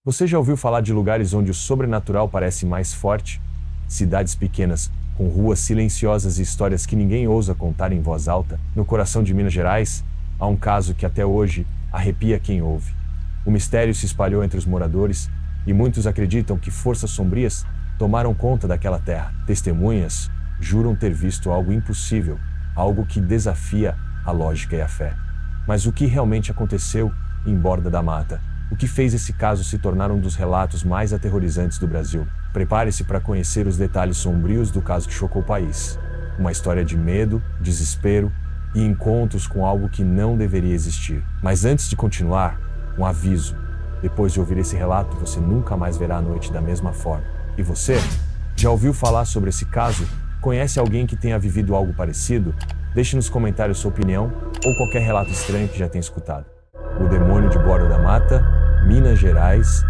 Você já ouviu falar de lugares onde o sobrenatural parece mais forte? Cidades pequenas, com ruas silenciosas e histórias que ninguém ousa contar em voz alta? No coração de Minas Gerais, há um caso que até hoje arrepia quem ouve. O mistério se espalhou entre os moradores e muitos acreditam que forças sombrias tomaram conta daquela terra. Testemunhas juram ter visto algo impossível, algo que desafia a lógica e a fé. Mas o que realmente aconteceu em Borda da Mata? O que fez esse caso se tornar um dos relatos mais aterrorizantes do Brasil? Prepare-se para conhecer os detalhes sombrios do caso que chocou o país. Uma história de medo, desespero e encontros com algo que não deveria existir. Mas antes de continuar, um aviso. Depois de ouvir esse relato, você nunca mais verá a noite da mesma forma. E você? Já ouviu falar sobre esse caso? Conhece alguém que tenha vivido algo parecido? Deixe nos comentários sua opinião ou qualquer relato estranho que já tenha escutado. O demônio de Borda da Mata, Minas Gerais.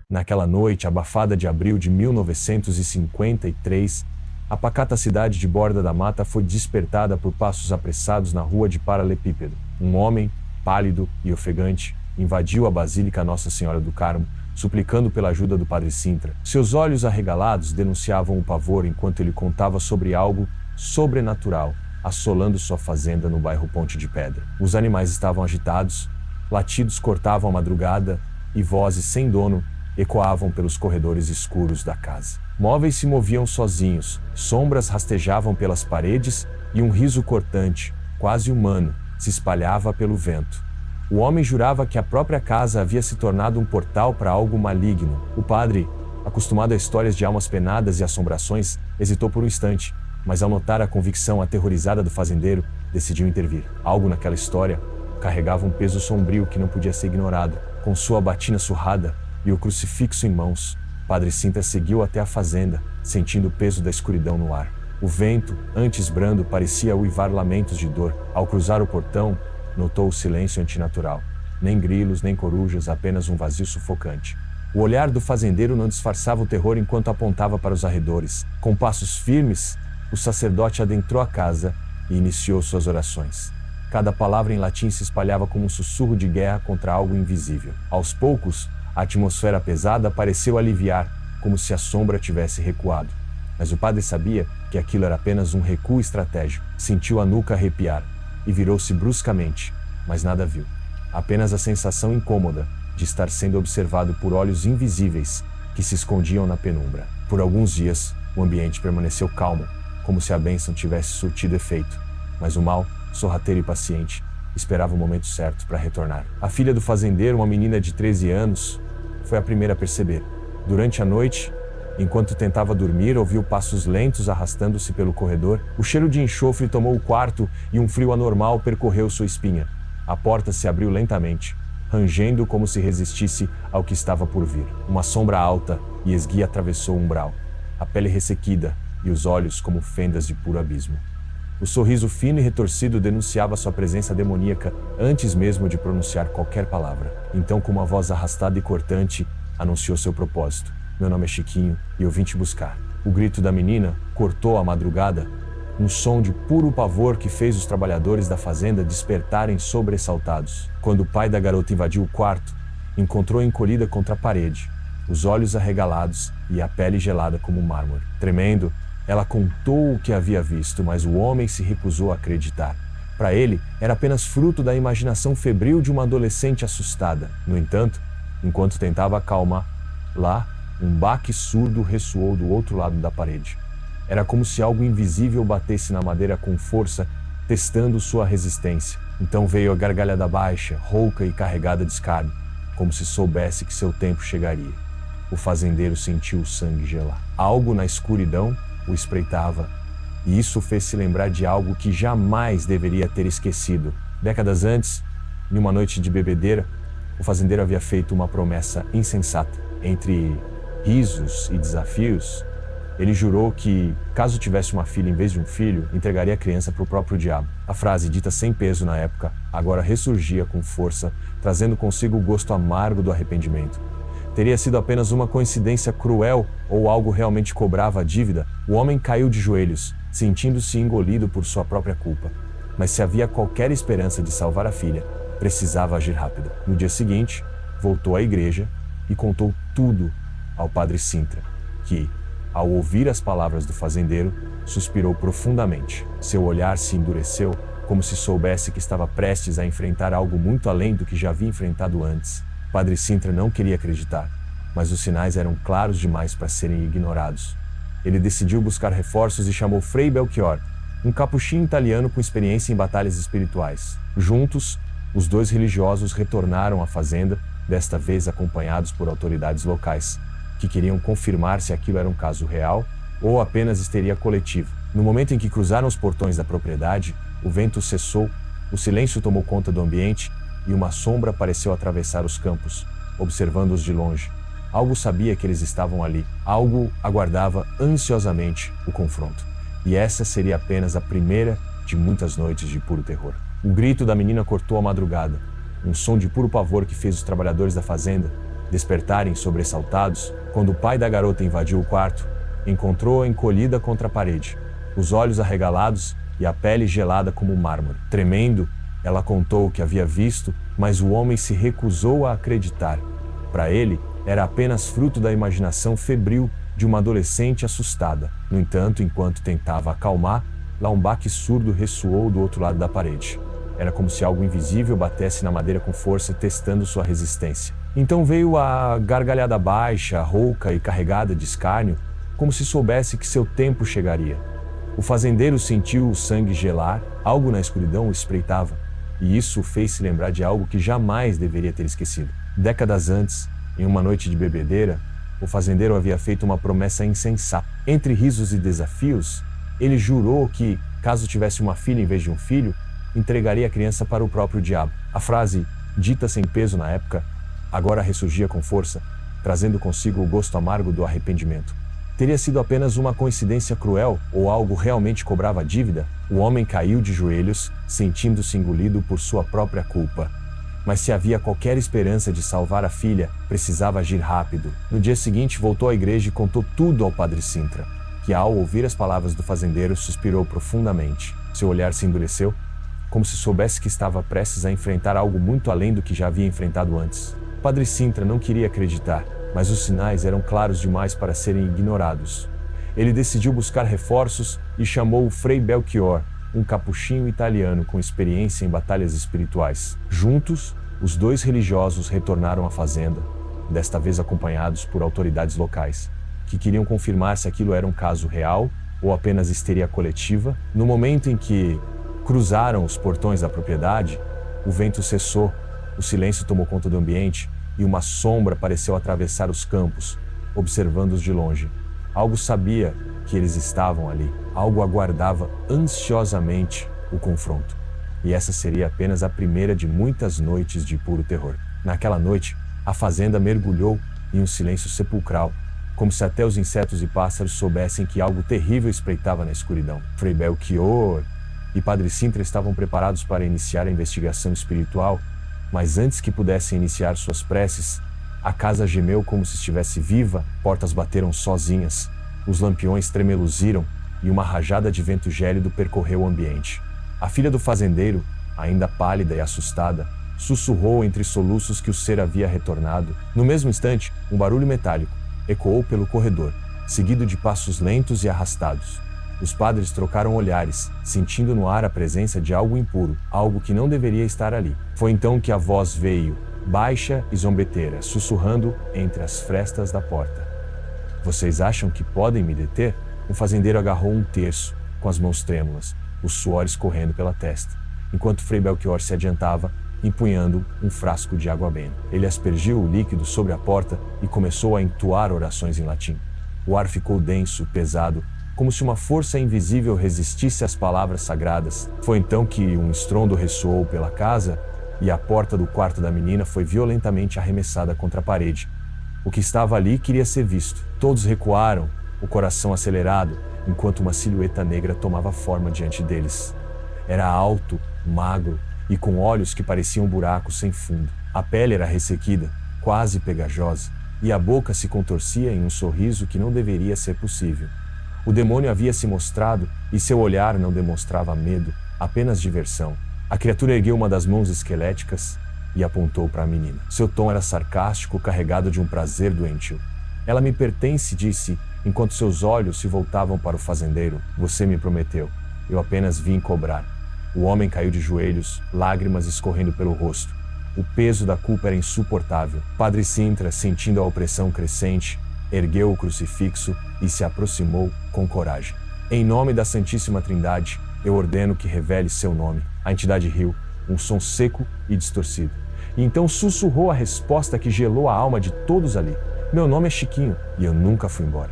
Naquela noite abafada de abril de 1953, a pacata cidade de Borda da Mata foi despertada por passos apressados na rua de Paralelepípedo. Um homem, pálido e ofegante, invadiu a Basílica Nossa Senhora do Carmo, suplicando pela ajuda do Padre Sintra. Seus olhos arregalados denunciavam o pavor enquanto ele contava sobre algo sobrenatural, assolando sua fazenda no bairro Ponte de Pedra. Os animais estavam agitados, latidos cortavam a madrugada e vozes sem dono ecoavam pelos corredores escuros da casa. Móveis se moviam sozinhos, sombras rastejavam pelas paredes e um riso cortante, quase humano, se espalhava pelo vento. O homem jurava que a própria casa havia se tornado um portal para algo maligno. O padre, acostumado a histórias de almas penadas e assombrações, hesitou por um instante, mas ao notar a convicção aterrorizada do fazendeiro, decidiu intervir. Algo naquela história carregava um peso sombrio que não podia ser ignorado. Com sua batina surrada e o crucifixo em mãos, Padre Sintra seguiu até a fazenda, sentindo o peso da escuridão no ar. O vento, antes brando, parecia uivar lamentos de dor. Ao cruzar o portão, notou o silêncio antinatural. Nem grilos, nem corujas, apenas um vazio sufocante. O olhar do fazendeiro não disfarçava o terror enquanto apontava para os arredores. Com passos firmes, o sacerdote adentrou a casa e iniciou suas orações. Cada palavra em latim se espalhava como um sussurro de guerra contra algo invisível. Aos poucos, a atmosfera pesada pareceu aliviar, como se a sombra tivesse recuado. Mas o padre sabia que aquilo era apenas um recuo estratégico. Sentiu a nuca arrepiar e virou-se bruscamente, mas nada viu. Apenas a sensação incômoda de estar sendo observado por olhos invisíveis que se escondiam na penumbra. Por alguns dias, o ambiente permaneceu calmo, como se a bênção tivesse surtido efeito. Mas o mal, sorrateiro e paciente, esperava o momento certo para retornar. A filha do fazendeiro, uma menina de 13 anos, foi a primeira a perceber. Durante a noite, enquanto tentava dormir, ouviu passos lentos arrastando-se pelo corredor. O cheiro de enxofre tomou o quarto e um frio anormal percorreu sua espinha. A porta se abriu lentamente, rangendo como se resistisse ao que estava por vir. Uma sombra alta e esguia atravessou o umbral, a pele ressequida e os olhos como fendas de puro abismo. O sorriso fino e retorcido denunciava sua presença demoníaca antes mesmo de pronunciar qualquer palavra. Então, com uma voz arrastada e cortante, anunciou seu propósito. Meu nome é Chiquinho e eu vim te buscar. O grito da menina cortou a madrugada, um som de puro pavor que fez os trabalhadores da fazenda despertarem sobressaltados. Quando o pai da garota invadiu o quarto, encontrou encolhida contra a parede, os olhos arregalados e a pele gelada como mármore. Tremendo, ela contou o que havia visto, mas o homem se recusou a acreditar. Para ele, era apenas fruto da imaginação febril de uma adolescente assustada. No entanto, enquanto tentava acalmar, lá, um baque surdo ressoou do outro lado da parede. Era como se algo invisível batesse na madeira com força, testando sua resistência. Então veio a gargalhada baixa, rouca e carregada de escárnio, como se soubesse que seu tempo chegaria. O fazendeiro sentiu o sangue gelar. Algo na escuridão o espreitava, e isso fez se lembrar de algo que jamais deveria ter esquecido. Décadas antes, em uma noite de bebedeira, o fazendeiro havia feito uma promessa insensata. Entre risos e desafios, ele jurou que, caso tivesse uma filha em vez de um filho, entregaria a criança para o próprio diabo. A frase, dita sem peso na época, agora ressurgia com força, trazendo consigo o gosto amargo do arrependimento. Teria sido apenas uma coincidência cruel ou algo realmente cobrava a dívida? O homem caiu de joelhos, sentindo-se engolido por sua própria culpa. Mas se havia qualquer esperança de salvar a filha, precisava agir rápido. No dia seguinte, voltou à igreja e contou tudo ao padre Sintra, que, ao ouvir as palavras do fazendeiro, suspirou profundamente. Seu olhar se endureceu, como se soubesse que estava prestes a enfrentar algo muito além do que já havia enfrentado antes. Padre Sintra não queria acreditar, mas os sinais eram claros demais para serem ignorados. Ele decidiu buscar reforços e chamou Frei Belchior, um capuchinho italiano com experiência em batalhas espirituais. Juntos, os dois religiosos retornaram à fazenda, desta vez acompanhados por autoridades locais, que queriam confirmar se aquilo era um caso real ou apenas histeria coletiva. No momento em que cruzaram os portões da propriedade, o vento cessou, o silêncio tomou conta do ambiente e uma sombra pareceu atravessar os campos, observando-os de longe. Algo sabia que eles estavam ali. Algo aguardava ansiosamente o confronto. E essa seria apenas a primeira de muitas noites de puro terror. O grito da menina cortou a madrugada, um som de puro pavor que fez os trabalhadores da fazenda despertarem sobressaltados quando o pai da garota invadiu o quarto, encontrou-a encolhida contra a parede, os olhos arregalados e a pele gelada como mármore. Tremendo, ela contou o que havia visto, mas o homem se recusou a acreditar. Para ele, era apenas fruto da imaginação febril de uma adolescente assustada. No entanto, enquanto tentava acalmar, lá um baque surdo ressoou do outro lado da parede. Era como se algo invisível batesse na madeira com força, testando sua resistência. Então veio a gargalhada baixa, rouca e carregada de escárnio, como se soubesse que seu tempo chegaria. O fazendeiro sentiu o sangue gelar, algo na escuridão o espreitava, e isso o fez se lembrar de algo que jamais deveria ter esquecido. Décadas antes, em uma noite de bebedeira, o fazendeiro havia feito uma promessa insensata. Entre risos e desafios, ele jurou que, caso tivesse uma filha em vez de um filho, entregaria a criança para o próprio diabo. A frase, dita sem peso na época, agora ressurgia com força, trazendo consigo o gosto amargo do arrependimento. Teria sido apenas uma coincidência cruel ou algo realmente cobrava dívida? O homem caiu de joelhos, sentindo-se engolido por sua própria culpa. Mas se havia qualquer esperança de salvar a filha, precisava agir rápido. No dia seguinte, voltou à igreja e contou tudo ao padre Sintra, que ao ouvir as palavras do fazendeiro, suspirou profundamente. Seu olhar se endureceu, como se soubesse que estava prestes a enfrentar algo muito além do que já havia enfrentado antes. O padre Sintra não queria acreditar, mas os sinais eram claros demais para serem ignorados. Ele decidiu buscar reforços e chamou o Frei Belchior, um capuchinho italiano com experiência em batalhas espirituais. Juntos, os dois religiosos retornaram à fazenda, desta vez acompanhados por autoridades locais, que queriam confirmar se aquilo era um caso real ou apenas histeria coletiva. No momento em que cruzaram os portões da propriedade, o vento cessou, o silêncio tomou conta do ambiente e uma sombra pareceu atravessar os campos, observando-os de longe. Algo sabia que eles estavam ali. Algo aguardava ansiosamente o confronto. E essa seria apenas a primeira de muitas noites de puro terror. Naquela noite, a fazenda mergulhou em um silêncio sepulcral, como se até os insetos e pássaros soubessem que algo terrível espreitava na escuridão. Frei Belchior e Padre Sintra estavam preparados para iniciar a investigação espiritual, mas antes que pudessem iniciar suas preces, a casa gemeu como se estivesse viva, portas bateram sozinhas, os lampiões tremeluziram e uma rajada de vento gélido percorreu o ambiente. A filha do fazendeiro, ainda pálida e assustada, sussurrou entre soluços que o ser havia retornado. No mesmo instante, um barulho metálico ecoou pelo corredor, seguido de passos lentos e arrastados. Os padres trocaram olhares, sentindo no ar a presença de algo impuro, algo que não deveria estar ali. Foi então que a voz veio, baixa e zombeteira, sussurrando entre as frestas da porta. Vocês acham que podem me deter? O fazendeiro agarrou um terço, com as mãos trêmulas, o suor escorrendo pela testa, enquanto Frei Belchior se adiantava, empunhando um frasco de água benta. Ele aspergiu o líquido sobre a porta e começou a entoar orações em latim. O ar ficou denso, pesado, como se uma força invisível resistisse às palavras sagradas. Foi então que um estrondo ressoou pela casa e a porta do quarto da menina foi violentamente arremessada contra a parede. O que estava ali queria ser visto. Todos recuaram, o coração acelerado, enquanto uma silhueta negra tomava forma diante deles. Era alto, magro e com olhos que pareciam buracos sem fundo. A pele era ressequida, quase pegajosa, e a boca se contorcia em um sorriso que não deveria ser possível. O demônio havia se mostrado e seu olhar não demonstrava medo, apenas diversão. A criatura ergueu uma das mãos esqueléticas e apontou para a menina. Seu tom era sarcástico, carregado de um prazer doentio. Ela me pertence, disse, enquanto seus olhos se voltavam para o fazendeiro. Você me prometeu. Eu apenas vim cobrar. O homem caiu de joelhos, lágrimas escorrendo pelo rosto. O peso da culpa era insuportável. Padre Sintra, sentindo a opressão crescente, ergueu o crucifixo e se aproximou com coragem. Em nome da Santíssima Trindade, eu ordeno que revele seu nome. A entidade riu, um som seco e distorcido. E então sussurrou a resposta que gelou a alma de todos ali. Meu nome é Chiquinho e eu nunca fui embora.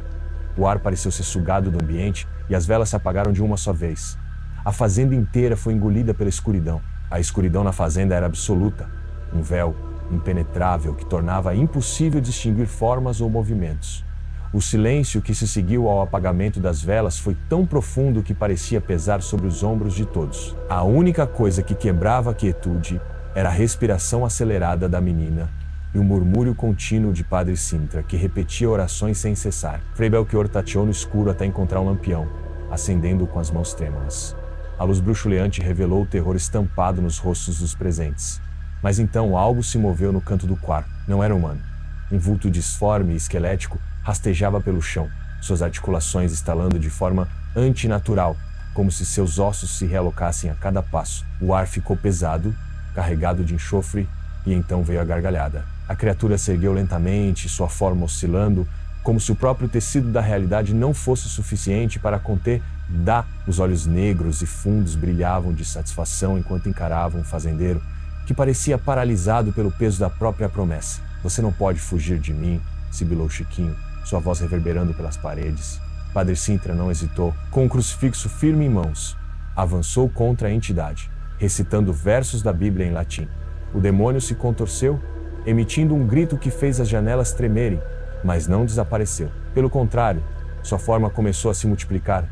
O ar pareceu ser sugado do ambiente e as velas se apagaram de uma só vez. A fazenda inteira foi engolida pela escuridão. A escuridão na fazenda era absoluta. Um véu impenetrável que tornava impossível distinguir formas ou movimentos. O silêncio que se seguiu ao apagamento das velas foi tão profundo que parecia pesar sobre os ombros de todos. A única coisa que quebrava a quietude era a respiração acelerada da menina e o murmúrio contínuo de Padre Sintra, que repetia orações sem cessar. Frei Belchior tateou no escuro até encontrar um lampião, acendendo-o com as mãos trêmulas. A luz bruxuleante revelou o terror estampado nos rostos dos presentes. Mas então algo se moveu no canto do quarto. Não era humano. Um vulto disforme e esquelético rastejava pelo chão, suas articulações estalando de forma antinatural, como se seus ossos se realocassem a cada passo. O ar ficou pesado, carregado de enxofre, e então veio a gargalhada. A criatura se ergueu lentamente, sua forma oscilando, como se o próprio tecido da realidade não fosse suficiente para conter os olhos negros e fundos brilhavam de satisfação enquanto encaravam o fazendeiro, que parecia paralisado pelo peso da própria promessa. Você não pode fugir de mim, sibilou Chiquinho, sua voz reverberando pelas paredes. Padre Sintra não hesitou. Com o crucifixo firme em mãos, avançou contra a entidade, recitando versos da Bíblia em latim. O demônio se contorceu, emitindo um grito que fez as janelas tremerem, mas não desapareceu. Pelo contrário, sua forma começou a se multiplicar.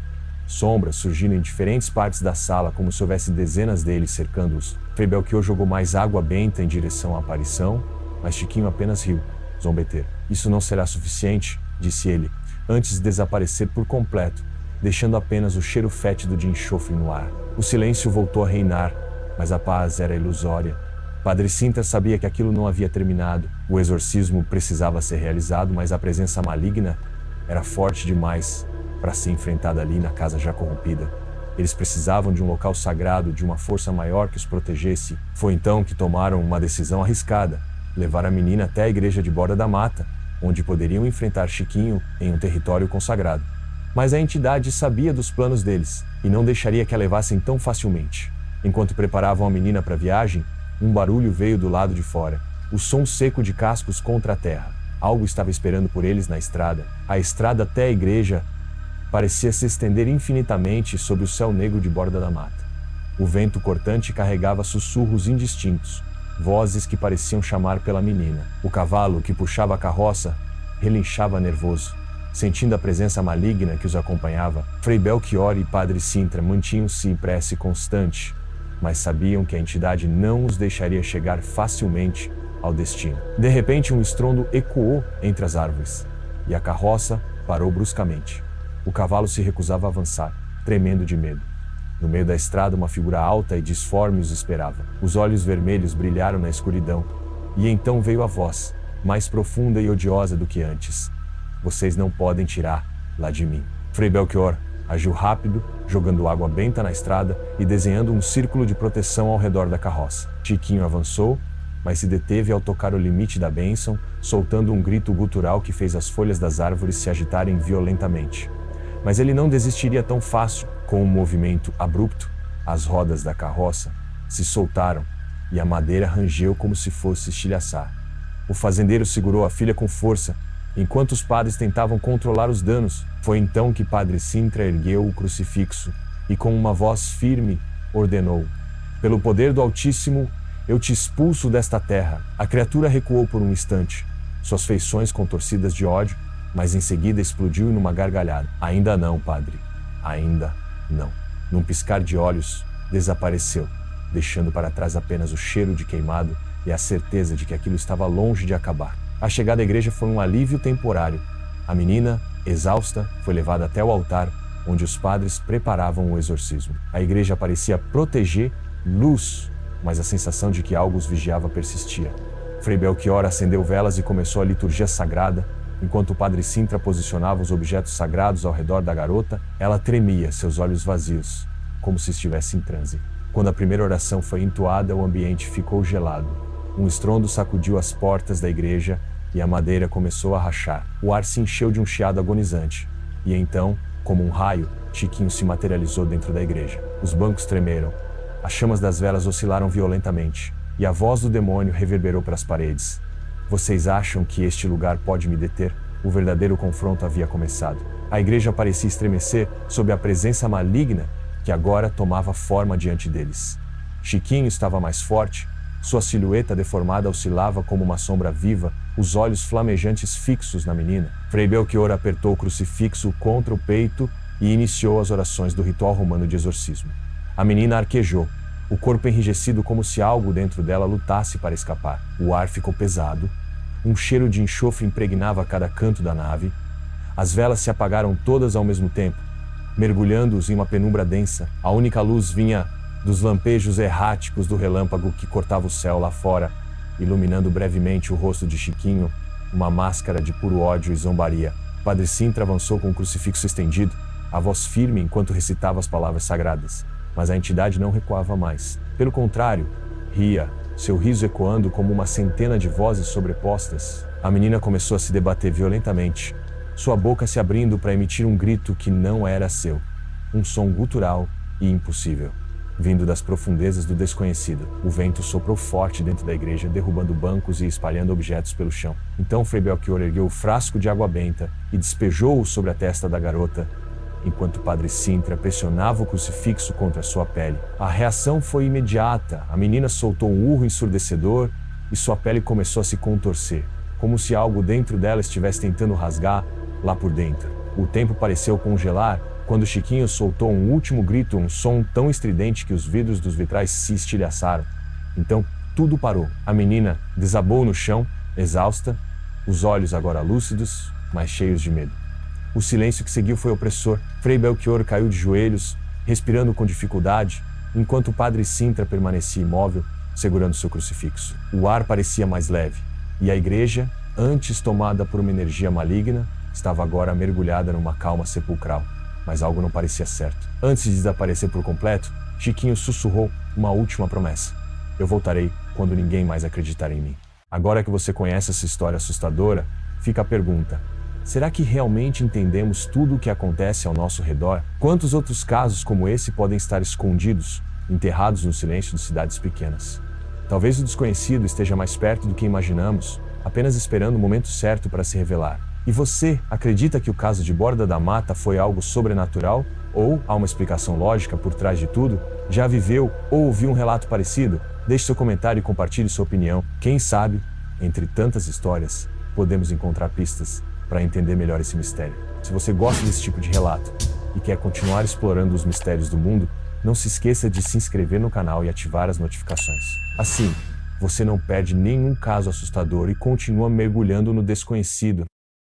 Sombras surgindo em diferentes partes da sala, como se houvesse dezenas deles cercando-os. Frei Belchior jogou mais água benta em direção à aparição, mas Chiquinho apenas riu, zombeteiro. Isso não será suficiente, disse ele, antes de desaparecer por completo, deixando apenas o cheiro fétido de enxofre no ar. O silêncio voltou a reinar, mas a paz era ilusória. Padre Sintra sabia que aquilo não havia terminado. O exorcismo precisava ser realizado, mas a presença maligna era forte demais para ser enfrentada ali na casa já corrompida. Eles precisavam de um local sagrado, de uma força maior que os protegesse. Foi então que tomaram uma decisão arriscada: levar a menina até a igreja de Borda da Mata, onde poderiam enfrentar Chiquinho em um território consagrado. Mas a entidade sabia dos planos deles e não deixaria que a levassem tão facilmente. Enquanto preparavam a menina para a viagem, um barulho veio do lado de fora, o som seco de cascos contra a terra. Algo estava esperando por eles na estrada. A estrada até a igreja parecia se estender infinitamente sob o céu negro de Borda da Mata. O vento cortante carregava sussurros indistintos, vozes que pareciam chamar pela menina. O cavalo que puxava a carroça relinchava nervoso, sentindo a presença maligna que os acompanhava. Frei Belchior e Padre Sintra mantinham-se em prece constante, mas sabiam que a entidade não os deixaria chegar facilmente ao destino. De repente, um estrondo ecoou entre as árvores, e a carroça parou bruscamente. O cavalo se recusava a avançar, tremendo de medo. No meio da estrada, uma figura alta e disforme os esperava. Os olhos vermelhos brilharam na escuridão, e então veio a voz, mais profunda e odiosa do que antes. Vocês não podem tirar lá de mim. Frei Belchior agiu rápido, jogando água benta na estrada e desenhando um círculo de proteção ao redor da carroça. Chiquinho avançou, mas se deteve ao tocar o limite da bênção, soltando um grito gutural que fez as folhas das árvores se agitarem violentamente. Mas ele não desistiria tão fácil. Com um movimento abrupto, as rodas da carroça se soltaram e a madeira rangeu como se fosse estilhaçar. O fazendeiro segurou a filha com força, enquanto os padres tentavam controlar os danos. Foi então que Padre Sintra ergueu o crucifixo e, com uma voz firme, ordenou: pelo poder do Altíssimo, eu te expulso desta terra. A criatura recuou por um instante, suas feições contorcidas de ódio, mas em seguida explodiu numa gargalhada. Ainda não, padre. Ainda não. Num piscar de olhos, desapareceu, deixando para trás apenas o cheiro de queimado e a certeza de que aquilo estava longe de acabar. A chegada à igreja foi um alívio temporário. A menina, exausta, foi levada até o altar, onde os padres preparavam o exorcismo. A igreja parecia proteger luz mas a sensação de que algo os vigiava persistia. Frei Belchior acendeu velas e começou a liturgia sagrada. Enquanto o padre Sintra posicionava os objetos sagrados ao redor da garota, ela tremia, seus olhos vazios, como se estivesse em transe. Quando a primeira oração foi entoada, o ambiente ficou gelado. Um estrondo sacudiu as portas da igreja e a madeira começou a rachar. O ar se encheu de um chiado agonizante. E então, como um raio, Chiquinho se materializou dentro da igreja. Os bancos tremeram. As chamas das velas oscilaram violentamente. E a voz do demônio reverberou para as paredes. Vocês acham que este lugar pode me deter? O verdadeiro confronto havia começado. A igreja parecia estremecer sob a presença maligna que agora tomava forma diante deles. Chiquinho estava mais forte, sua silhueta deformada oscilava como uma sombra viva, os olhos flamejantes fixos na menina. Frei Belchior apertou o crucifixo contra o peito e iniciou as orações do ritual romano de exorcismo. A menina arquejou, o corpo enrijecido como se algo dentro dela lutasse para escapar. O ar ficou pesado, um cheiro de enxofre impregnava cada canto da nave. As velas se apagaram todas ao mesmo tempo, mergulhando-os em uma penumbra densa. A única luz vinha dos lampejos erráticos do relâmpago que cortava o céu lá fora, iluminando brevemente o rosto de Chiquinho, uma máscara de puro ódio e zombaria. Padre Sintra avançou com o crucifixo estendido, a voz firme enquanto recitava as palavras sagradas. Mas a entidade não recuava mais. Pelo contrário, ria, seu riso ecoando como uma centena de vozes sobrepostas. A menina começou a se debater violentamente, sua boca se abrindo para emitir um grito que não era seu. Um som gutural e impossível, vindo das profundezas do desconhecido. O vento soprou forte dentro da igreja, derrubando bancos e espalhando objetos pelo chão. Então Frei Belchior ergueu o frasco de água benta e despejou-o sobre a testa da garota, enquanto o padre Sintra pressionava o crucifixo contra sua pele. A reação foi imediata. A menina soltou um urro ensurdecedor e sua pele começou a se contorcer, como se algo dentro dela estivesse tentando rasgar lá por dentro. O tempo pareceu congelar quando Chiquinho soltou um último grito, um som tão estridente que os vidros dos vitrais se estilhaçaram. Então, tudo parou. A menina desabou no chão, exausta, os olhos agora lúcidos, mas cheios de medo. O silêncio que seguiu foi opressor. Frei Belchior caiu de joelhos, respirando com dificuldade, enquanto o padre Sintra permanecia imóvel, segurando seu crucifixo. O ar parecia mais leve, e a igreja, antes tomada por uma energia maligna, estava agora mergulhada numa calma sepulcral. Mas algo não parecia certo. Antes de desaparecer por completo, Chiquinho sussurrou uma última promessa. Eu voltarei quando ninguém mais acreditar em mim. Agora que você conhece essa história assustadora, fica a pergunta: será que realmente entendemos tudo o que acontece ao nosso redor? Quantos outros casos como esse podem estar escondidos, enterrados no silêncio de cidades pequenas? Talvez o desconhecido esteja mais perto do que imaginamos, apenas esperando o momento certo para se revelar. E você acredita que o caso de Borda da Mata foi algo sobrenatural? Ou há uma explicação lógica por trás de tudo? Já viveu ou ouviu um relato parecido? Deixe seu comentário e compartilhe sua opinião. Quem sabe, entre tantas histórias, podemos encontrar pistas para entender melhor esse mistério. Se você gosta desse tipo de relato e quer continuar explorando os mistérios do mundo, não se esqueça de se inscrever no canal e ativar as notificações. Assim, você não perde nenhum caso assustador e continua mergulhando no desconhecido.